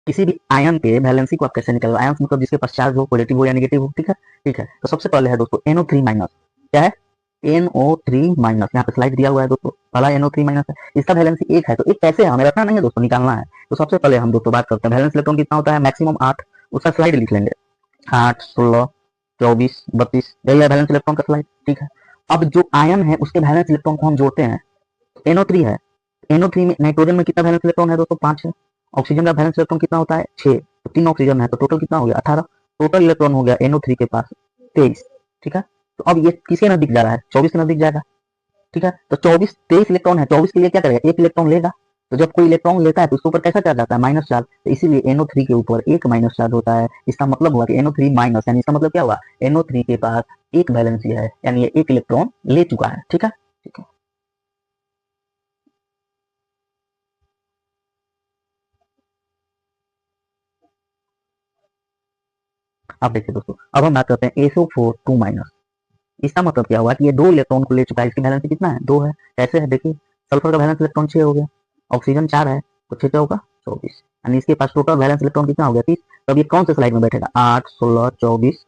किसी भी आयन के वैलेंसी को आप कैसे निकालो, आयन मतलब जिसके पास चार्ज हो, पॉजिटिव हो या नेगेटिव हो, ठीक है। ठीक है, तो सबसे पहले है दोस्तों NO3 माइनस, क्या है NO3 माइनस, यहाँ पे स्लाइड दिया हुआ है दोस्तों, पहला NO3 माइनस है, इसका वैलेंसी 1 है, तो एक कैसे हमें रखना नहीं है दोस्तों, निकालना है। तो सबसे पहले हम दोस्तों बात करते हैं वैलेंस इलेक्ट्रॉन कितना होता है, मैक्सिमम 8, उसका स्लाइड लिख लेंगे, 8, 16, 24, 32, यही है वैलेंस इलेक्ट्रॉन का स्लाइड, ठीक है। अब जो आयन है उसके वैलेंस इलेक्ट्रॉन को हम जोड़ते हैं, NO3 है, NO3 में नाइट्रोजन में कितना वैलेंस इलेक्ट्रॉन है दोस्तों, 5 है। ऑक्सीजन का वैलेंस इलेक्ट्रॉन कितना होता है, 6, तो 3 ऑक्सीजन है, तो टोटल कितना हो गया, 18। टोटल इलेक्ट्रॉन हो गया NO3 के पास 23, ठीक है। तो अब ये किसके नजदीक जा रहा है, 24 के नजदीक जाएगा, ठीक है। तो 24, 23 इलेक्ट्रॉन है, 24 के लिए क्या करेगा, एक इलेक्ट्रॉन लेगा। तो जब कोई इलेक्ट्रॉन लेता है तो उसके ऊपर कैसा चार्ज आता है, माइनस चार्ज, तो इसीलिए NO3 के ऊपर एक माइनस चार्ज होता है। इसका मतलब हुआ कि NO3 माइनस, यानी इसका मतलब क्या हुआ, NO3 के पास एक वैलेंसी है, यानी ये एक इलेक्ट्रॉन ले चुका है, ठीक है। ठीक है, अब देखिए दोस्तों, अब हम बात करते हैं SO4 2 माइनस। इसका मतलब क्या हुआ कि ये 2 इलेक्ट्रॉन को ले चुका है, इसकी वैलेंसी कितना है, 2 है। कैसे है देखिए, सल्फर का वैलेंस इलेक्ट्रॉन 6 हो गया, ऑक्सीजन 4 है, तो 6 होगा 24, यानी इसके पास टोटल वैलेंस इलेक्ट्रॉन कितना हो गया, 30। तब ये कौन से स्लाइड में बैठेगा, 8, 16, 24,